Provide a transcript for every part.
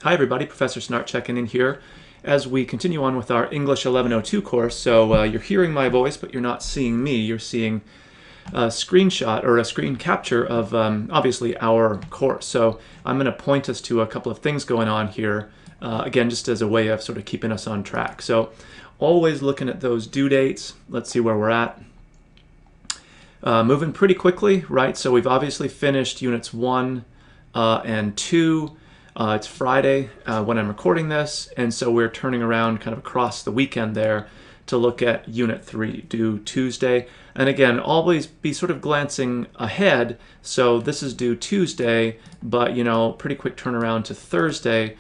Hi everybody, Professor Snart checking in here as we continue on with our English 1102 course. So you're hearing my voice, but you're not seeing me. You're seeing a screenshot or a screen capture of obviously our course. So I'm going to point us to a couple of things going on here, again, just as a way of sort of keeping us on track. So always looking at those due dates. Let's see where we're at. Moving pretty quickly, right? So we've obviously finished units 1 and 2. It's Friday when I'm recording this, and so we're turning around kind of across the weekend there to look at Unit 3, due Tuesday. And again, always be sort of glancing ahead. So this is due Tuesday, but pretty quick turnaround to Thursday.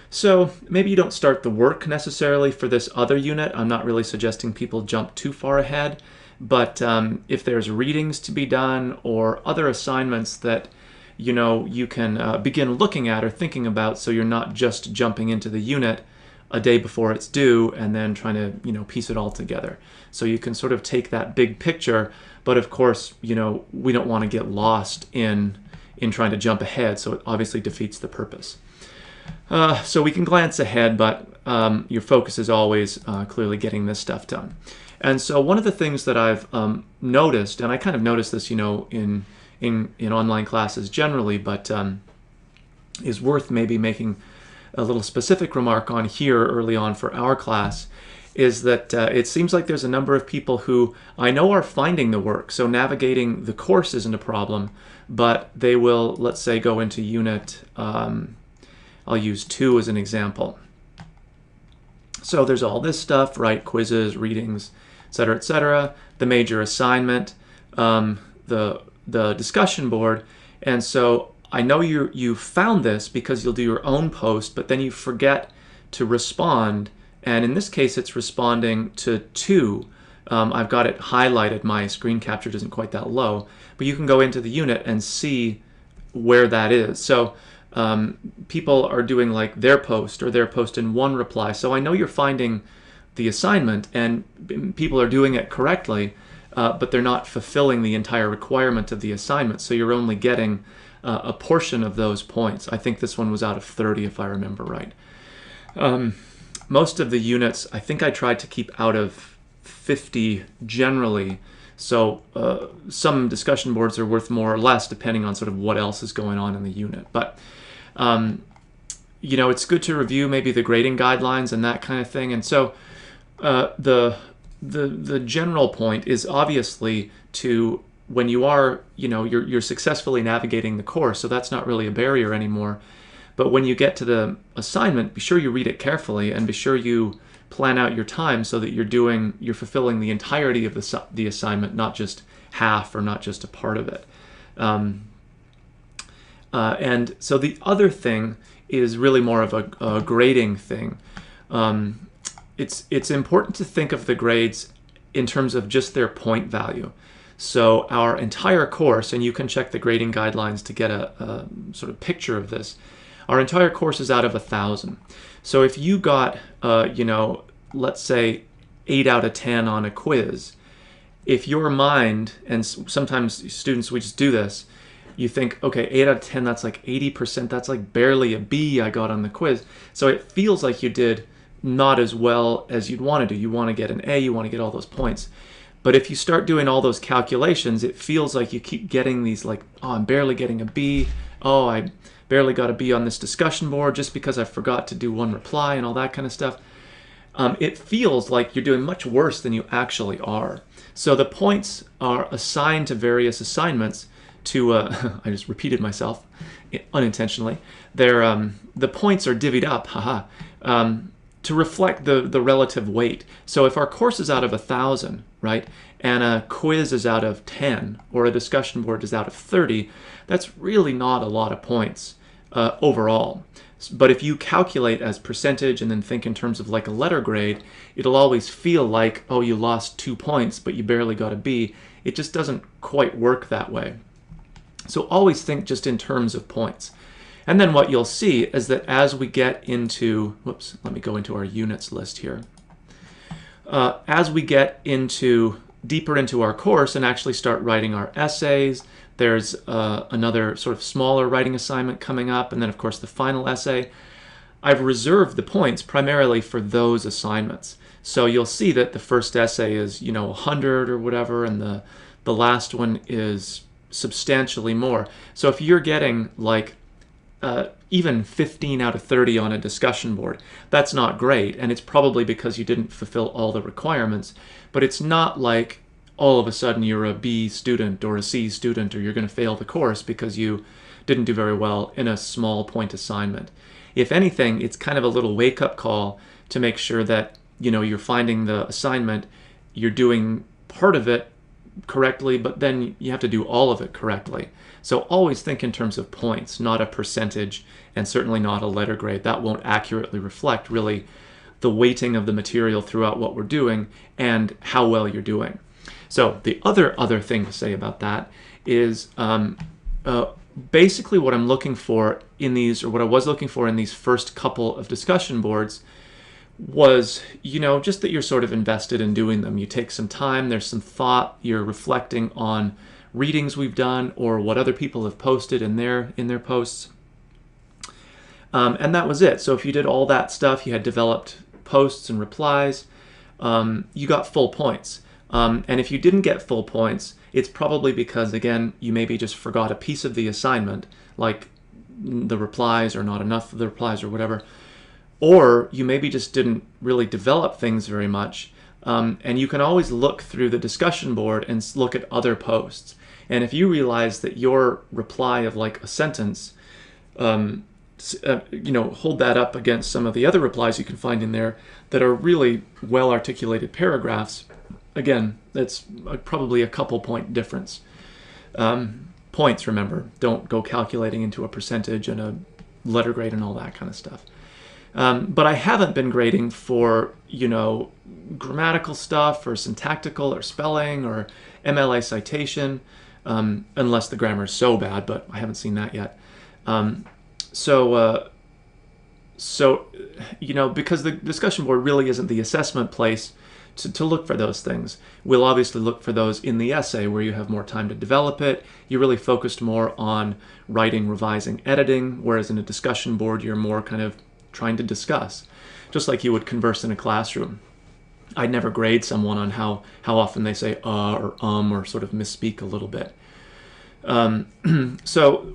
So maybe you don't start the work necessarily for this other unit. I'm not really suggesting people jump too far ahead, but if there's readings to be done or other assignments that you can begin looking at or thinking about, so you're not just jumping into the unit a day before it's due and then trying to piece it all together. So you can sort of take that big picture, but of course we don't want to get lost in trying to jump ahead, so it obviously defeats the purpose. So we can glance ahead, but your focus is always clearly getting this stuff done. And so one of the things that I've noticed, and I kind of noticed this in online classes generally, but is worth maybe making a little specific remark on here early on for our class, is that it seems like there's a number of people who I know are finding the work. So navigating the course isn't a problem, but they will, let's say, go into unit, I'll use 2 as an example. So there's all this stuff, right? Quizzes, readings, etc., the major assignment, the discussion board. And so I know you found this because you'll do your own post, but then you forget to respond. And in this case, it's responding to 2. I've got it highlighted. My screen capture isn't quite that low, but you can go into the unit and see where that is. So people are doing like their post or their post in 1 reply. So I know you're finding the assignment and people are doing it correctly, but they're not fulfilling the entire requirement of the assignment. So you're only getting a portion of those points. I think this one was out of 30 if I remember right. Most of the units, I think I tried to keep out of 50 generally. So some discussion boards are worth more or less depending on sort of what else is going on in the unit. But it's good to review maybe the grading guidelines and that kind of thing. And so the general point is obviously to, when you are, you're successfully navigating the course, so that's not really a barrier anymore. But when you get to the assignment, be sure you read it carefully and be sure you plan out your time so that you're fulfilling the entirety of the assignment, not just half or not just a part of it. And so the other thing is really more of a grading thing. It's important to think of the grades in terms of just their point value. So our entire course, and you can check the grading guidelines to get a sort of picture of this, our entire course is out of 1,000. So if you got, let's say 8 out of 10 on a quiz, if your mind, and sometimes students, we just do this, you think, okay, 8 out of 10, that's like 80%, that's like barely a B I got on the quiz. So it feels like you did not as well as you'd want to do. You want to get an A, you want to get all those points. But if you start doing all those calculations, it feels like you keep getting these like, oh, I'm barely getting a B. Oh, I barely got a B on this discussion board just because I forgot to do 1 reply and all that kind of stuff. It feels like you're doing much worse than you actually are. So the points are assigned to various assignments to, I just repeated myself unintentionally. The points are divvied up, to reflect the relative weight. So if our course is out of 1,000, right, and a quiz is out of 10, or a discussion board is out of 30, that's really not a lot of points overall. But if you calculate as percentage and then think in terms of like a letter grade, it'll always feel like, oh, you lost 2 points, but you barely got a B. It just doesn't quite work that way. So always think just in terms of points. And then what you'll see is that as we get into, whoops, let me go into our units list here. As we get deeper into our course and actually start writing our essays, There's another sort of smaller writing assignment coming up, and then of course the final essay. I've reserved the points primarily for those assignments. So you'll see that the first essay is, 100 or whatever, and the last one is substantially more. So if you're getting like even 15 out of 30 on a discussion board, that's not great, and it's probably because you didn't fulfill all the requirements, but it's not like all of a sudden you're a B student or a C student or you're going to fail the course because you didn't do very well in a small point assignment. If anything, it's kind of a little wake-up call to make sure that you're finding the assignment, you're doing part of it correctly, but then you have to do all of it correctly. So always think in terms of points, not a percentage, and certainly not a letter grade. That won't accurately reflect really the weighting of the material throughout what we're doing and how well you're doing. So the other thing to say about that is basically what I'm looking for in these, or what I was looking for in these first couple of discussion boards, was just that you're sort of invested in doing them. You take some time, there's some thought, you're reflecting on readings we've done or what other people have posted in their posts, and that was it. So if you did all that stuff, you had developed posts and replies, you got full points. And if you didn't get full points, it's probably because, again, you maybe just forgot a piece of the assignment, like the replies or not enough of the replies or whatever, or you maybe just didn't really develop things very much. And you can always look through the discussion board and look at other posts. And if you realize that your reply of like a sentence, hold that up against some of the other replies you can find in there that are really well-articulated paragraphs, again, that's probably a couple point difference. Points, remember, don't go calculating into a percentage and a letter grade and all that kind of stuff. But I haven't been grading for, grammatical stuff or syntactical or spelling or MLA citation, unless the grammar is so bad, but I haven't seen that yet. So because the discussion board really isn't the assessment place to look for those things. We'll obviously look for those in the essay where you have more time to develop it. You're really focused more on writing, revising, editing, whereas in a discussion board, you're more kind of trying to discuss, just like you would converse in a classroom. I'd never grade someone on how often they say or sort of misspeak a little bit.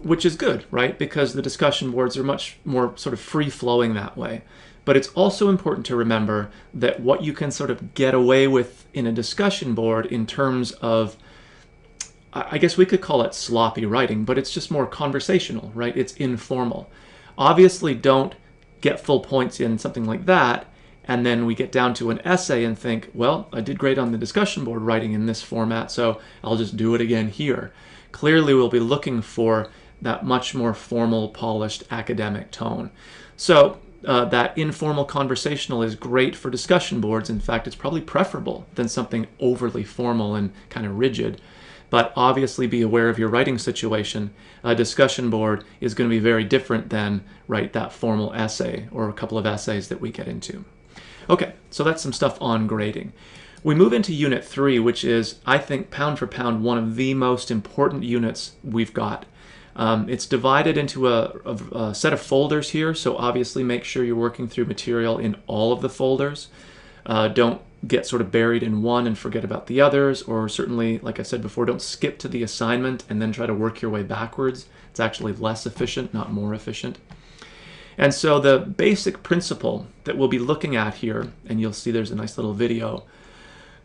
Which is good, right? Because the discussion boards are much more sort of free-flowing that way. But it's also important to remember that what you can sort of get away with in a discussion board in terms of, I guess we could call it sloppy writing, but it's just more conversational, right? It's informal. Obviously, don't get full points in something like that, and then we get down to an essay and think, well, I did great on the discussion board writing in this format, so I'll just do it again here. Clearly, we'll be looking for that much more formal, polished academic tone. So that informal conversational is great for discussion boards. In fact, it's probably preferable than something overly formal and kind of rigid. But obviously be aware of your writing situation. A discussion board is going to be very different than that formal essay or a couple of essays that we get into. Okay, so that's some stuff on grading. We move into Unit 3, which is, I think, pound for pound, one of the most important units we've got. It's divided into a set of folders here, so obviously make sure you're working through material in all of the folders. Don't get sort of buried in one and forget about the others, or certainly, like I said before, don't skip to the assignment and then try to work your way backwards. It's actually less efficient, not more efficient. And so the basic principle that we'll be looking at here, and you'll see there's a nice little video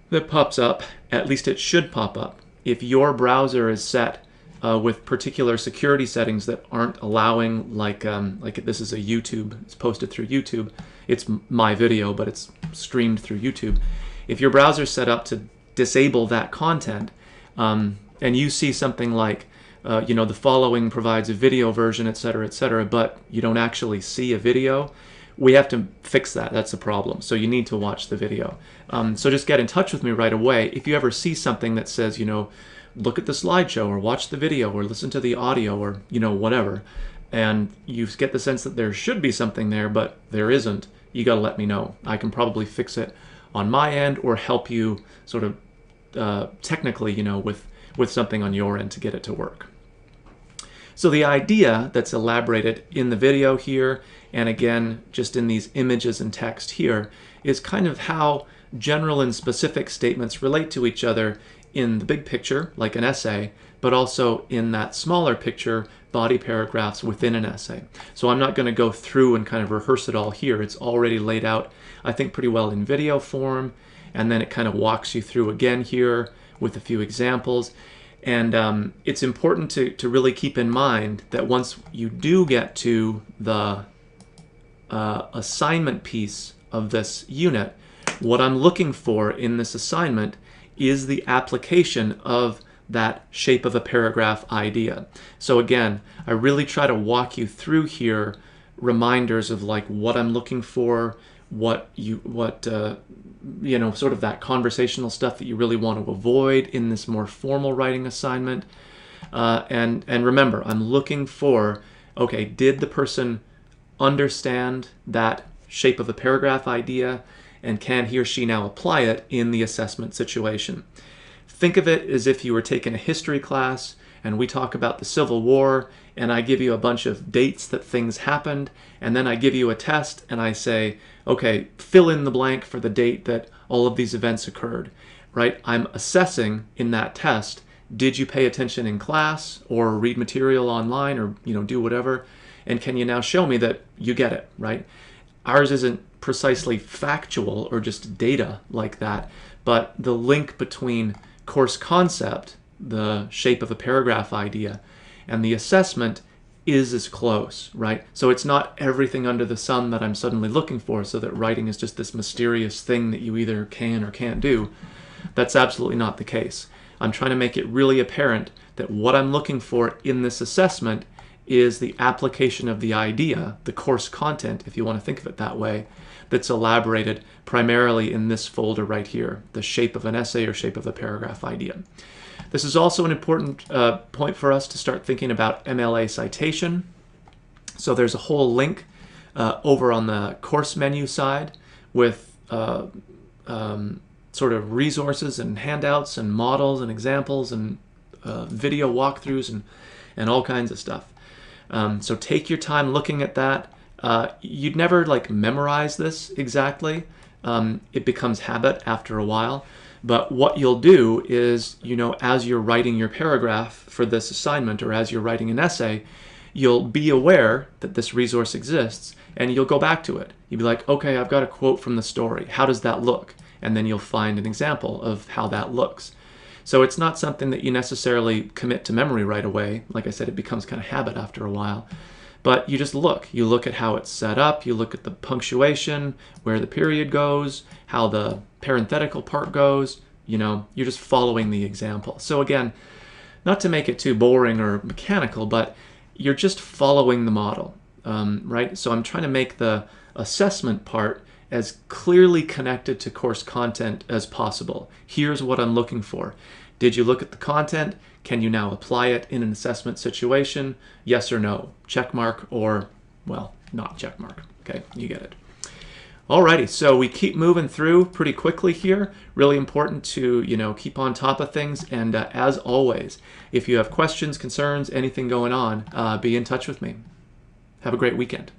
that pops up, at least it should pop up, if your browser is set with particular security settings that aren't allowing, like this is a YouTube, it's posted through YouTube. It's my video, but it's streamed through YouTube. If your browser's set up to disable that content, and you see something like, the following provides a video version, etc., but you don't actually see a video, we have to fix that. That's a problem. So you need to watch the video. So just get in touch with me right away. If you ever see something that says, look at the slideshow or watch the video or listen to the audio or, whatever, and you get the sense that there should be something there, but there isn't, you got to let me know. I can probably fix it on my end or help you sort of technically, with something on your end to get it to work. So the idea that's elaborated in the video here, and again, just in these images and text here, is kind of how general and specific statements relate to each other in the big picture, like an essay, but also in that smaller picture, body paragraphs within an essay. So I'm not going to go through and kind of rehearse it all here. It's already laid out, I think, pretty well in video form, and then it kind of walks you through again here with a few examples. And it's important to really keep in mind that once you do get to the assignment piece of this unit, what I'm looking for in this assignment is the application of that shape of a paragraph idea. So again, I really try to walk you through here reminders of like what I'm looking for, what you know, sort of that conversational stuff that you really want to avoid in this more formal writing assignment. And remember, I'm looking for, okay, did the person understand that shape of a paragraph idea, and can he or she now apply it in the assessment situation? Think of it as if you were taking a history class and we talk about the Civil War, and I give you a bunch of dates that things happened, and then I give you a test and I say, okay, fill in the blank for the date that all of these events occurred, right? I'm assessing in that test, did you pay attention in class or read material online or, you know, do whatever, and can you now show me that you get it, right? Ours isn't precisely factual or just data like that, but the link between course concept, the shape of a paragraph idea, and the assessment is as close, right? So it's not everything under the sun that I'm suddenly looking for, so that writing is just this mysterious thing that you either can or can't do. That's absolutely not the case. I'm trying to make it really apparent that what I'm looking for in this assessment is the application of the idea, the course content, if you want to think of it that way, that's elaborated primarily in this folder right here, the shape of an essay or shape of a paragraph idea. This is also an important point for us to start thinking about MLA citation. So there's a whole link over on the course menu side with sort of resources and handouts and models and examples and video walkthroughs and all kinds of stuff. So take your time looking at that. You'd never like memorize this exactly. It becomes habit after a while. But what you'll do is, you know, as you're writing your paragraph for this assignment or as you're writing an essay, you'll be aware that this resource exists and you'll go back to it. You'll be like, okay, I've got a quote from the story. How does that look? And then you'll find an example of how that looks. So it's not something that you necessarily commit to memory right away. Like I said, it becomes kind of habit after a while. But you just look. You look at how it's set up. You look at the punctuation, where the period goes, how the parenthetical part goes. You know, you're just following the example. So again, not to make it too boring or mechanical, but you're just following the model, right? So I'm trying to make the assessment part as clearly connected to course content as possible. Here's what I'm looking for. Did you look at the content? Can you now apply it in an assessment situation? Yes or no? Check mark or, well, not check mark. Okay, you get it. Alrighty, so we keep moving through pretty quickly here. Really important to, you know, keep on top of things. And as always, if you have questions, concerns, anything going on, be in touch with me. Have a great weekend.